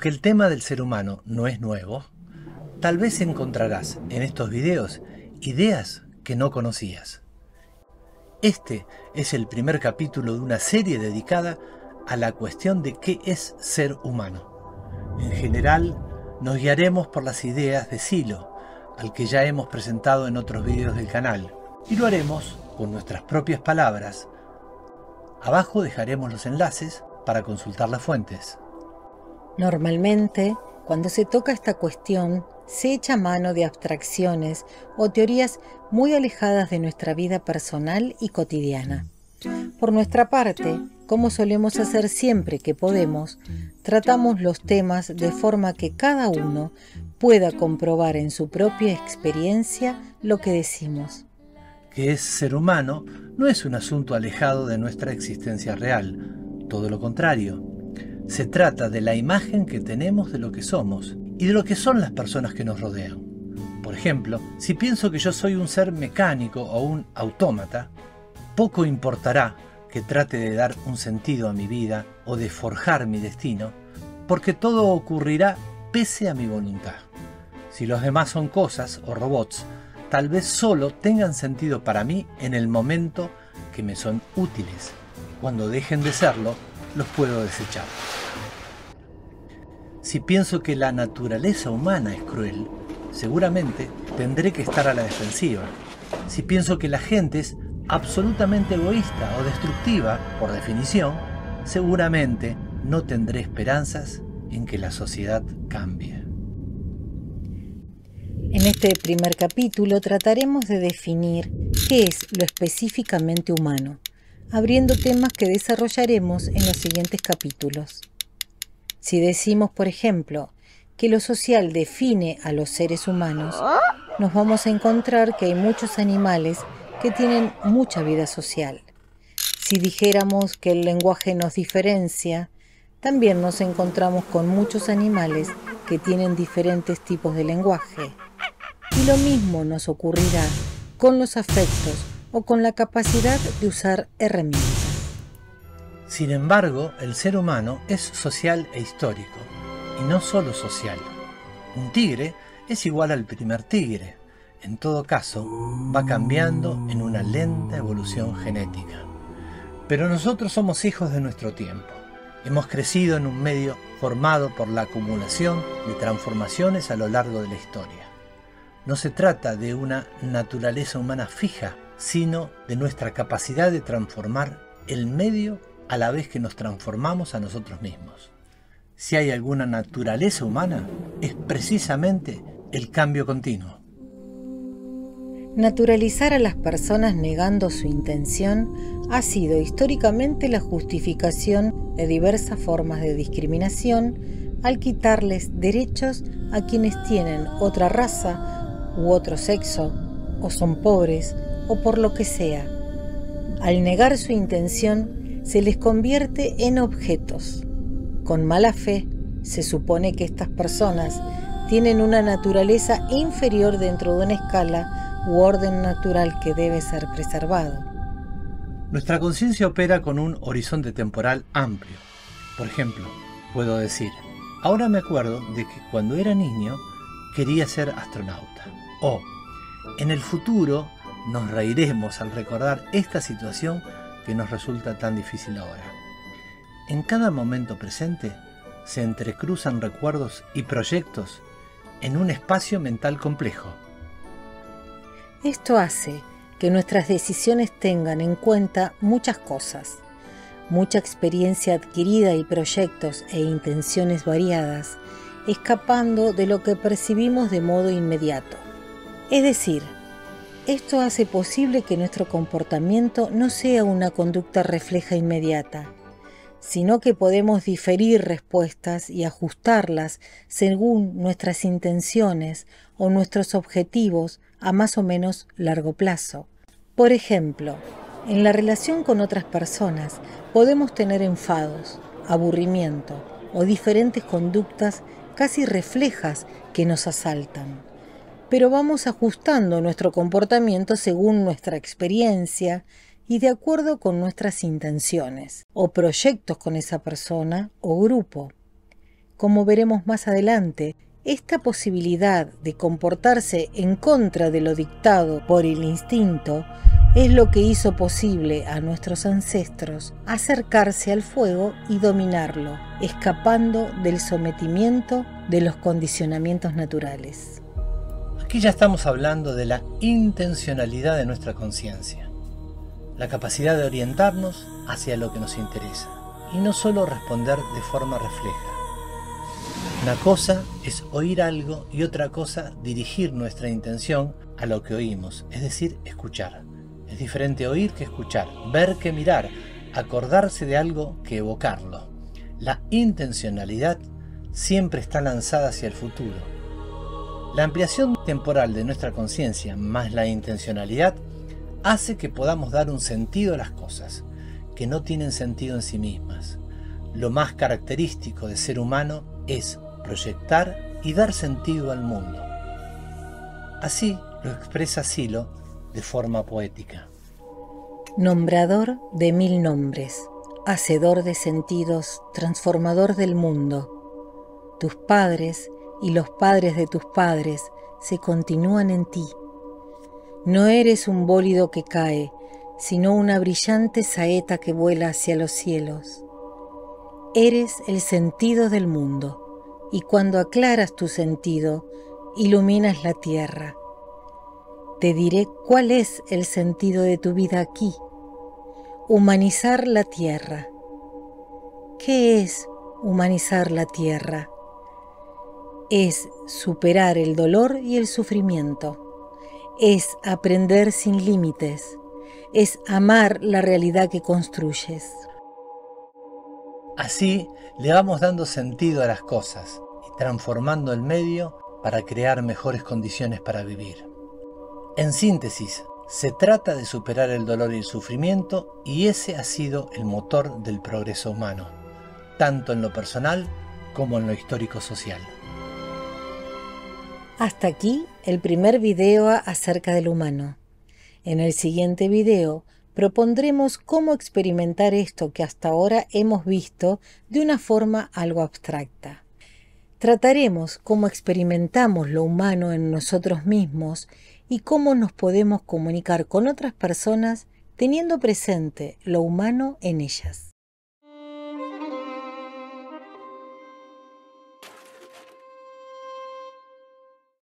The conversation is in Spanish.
Aunque el tema del ser humano no es nuevo, tal vez encontrarás en estos videos ideas que no conocías. Este es el primer capítulo de una serie dedicada a la cuestión de qué es ser humano. En general, nos guiaremos por las ideas de Silo, al que ya hemos presentado en otros videos del canal, y lo haremos con nuestras propias palabras. Abajo dejaremos los enlaces para consultar las fuentes. Normalmente, cuando se toca esta cuestión, se echa mano de abstracciones o teorías muy alejadas de nuestra vida personal y cotidiana. Por nuestra parte, como solemos hacer siempre que podemos, tratamos los temas de forma que cada uno pueda comprobar en su propia experiencia lo que decimos. Que es ser humano no es un asunto alejado de nuestra existencia real, todo lo contrario. Se trata de la imagen que tenemos de lo que somos y de lo que son las personas que nos rodean. Por ejemplo, si pienso que yo soy un ser mecánico o un autómata, poco importará que trate de dar un sentido a mi vida o de forjar mi destino, porque todo ocurrirá pese a mi voluntad. Si los demás son cosas o robots, tal vez solo tengan sentido para mí en el momento que me son útiles. Cuando dejen de serlo, los puedo desechar. Si pienso que la naturaleza humana es cruel, seguramente tendré que estar a la defensiva. Si pienso que la gente es absolutamente egoísta o destructiva, por definición, seguramente no tendré esperanzas en que la sociedad cambie. En este primer capítulo trataremos de definir qué es lo específicamente humano, abriendo temas que desarrollaremos en los siguientes capítulos. Si decimos, por ejemplo, que lo social define a los seres humanos, nos vamos a encontrar que hay muchos animales que tienen mucha vida social. Si dijéramos que el lenguaje nos diferencia, también nos encontramos con muchos animales que tienen diferentes tipos de lenguaje. Y lo mismo nos ocurrirá con los afectos o con la capacidad de usar herramientas. Sin embargo, el ser humano es social e histórico, y no solo social. Un tigre es igual al primer tigre. En todo caso, va cambiando en una lenta evolución genética. Pero nosotros somos hijos de nuestro tiempo. Hemos crecido en un medio formado por la acumulación de transformaciones a lo largo de la historia. No se trata de una naturaleza humana fija, sino de nuestra capacidad de transformar el medio a la vez que nos transformamos a nosotros mismos. Si hay alguna naturaleza humana, es precisamente el cambio continuo. Naturalizar a las personas negando su intención ha sido históricamente la justificación de diversas formas de discriminación al quitarles derechos a quienes tienen otra raza u otro sexo, o son pobres, o por lo que sea. Al negar su intención, se les convierte en objetos. Con mala fe, se supone que estas personas tienen una naturaleza inferior dentro de una escala u orden natural que debe ser preservado. Nuestra conciencia opera con un horizonte temporal amplio. Por ejemplo, puedo decir, ahora me acuerdo de que cuando era niño quería ser astronauta. O, en el futuro nos reiremos al recordar esta situación que nos resulta tan difícil ahora. En cada momento presente se entrecruzan recuerdos y proyectos en un espacio mental complejo. Esto hace que nuestras decisiones tengan en cuenta muchas cosas, mucha experiencia adquirida y proyectos e intenciones variadas, escapando de lo que percibimos de modo inmediato. Es decir, esto hace posible que nuestro comportamiento no sea una conducta refleja inmediata, sino que podemos diferir respuestas y ajustarlas según nuestras intenciones o nuestros objetivos a más o menos largo plazo. Por ejemplo, en la relación con otras personas podemos tener enfados, aburrimiento o diferentes conductas casi reflejas que nos asaltan. Pero vamos ajustando nuestro comportamiento según nuestra experiencia y de acuerdo con nuestras intenciones o proyectos con esa persona o grupo. Como veremos más adelante, esta posibilidad de comportarse en contra de lo dictado por el instinto es lo que hizo posible a nuestros ancestros acercarse al fuego y dominarlo, escapando del sometimiento de los condicionamientos naturales. Aquí ya estamos hablando de la intencionalidad de nuestra conciencia, la capacidad de orientarnos hacia lo que nos interesa y no solo responder de forma refleja. Una cosa es oír algo y otra cosa dirigir nuestra intención a lo que oímos, es decir, escuchar. Es diferente oír que escuchar, ver que mirar, acordarse de algo que evocarlo. La intencionalidad siempre está lanzada hacia el futuro. La ampliación temporal de nuestra conciencia más la intencionalidad hace que podamos dar un sentido a las cosas que no tienen sentido en sí mismas. Lo más característico del ser humano es proyectar y dar sentido al mundo. Así lo expresa Silo de forma poética. Nombrador de 1000 nombres, hacedor de sentidos, transformador del mundo. Tus padres y los padres de tus padres se continúan en ti. No eres un bólido que cae, sino una brillante saeta que vuela hacia los cielos. Eres el sentido del mundo. Y cuando aclaras tu sentido, iluminas la tierra. Te diré cuál es el sentido de tu vida aquí. Humanizar la tierra. ¿Qué es humanizar la tierra? Es superar el dolor y el sufrimiento. Es aprender sin límites. Es amar la realidad que construyes. Así le vamos dando sentido a las cosas y transformando el medio para crear mejores condiciones para vivir. En síntesis, se trata de superar el dolor y el sufrimiento y ese ha sido el motor del progreso humano, tanto en lo personal como en lo histórico-social. Hasta aquí el primer video acerca del humano. En el siguiente video propondremos cómo experimentar esto que hasta ahora hemos visto de una forma algo abstracta. Trataremos cómo experimentamos lo humano en nosotros mismos y cómo nos podemos comunicar con otras personas teniendo presente lo humano en ellas.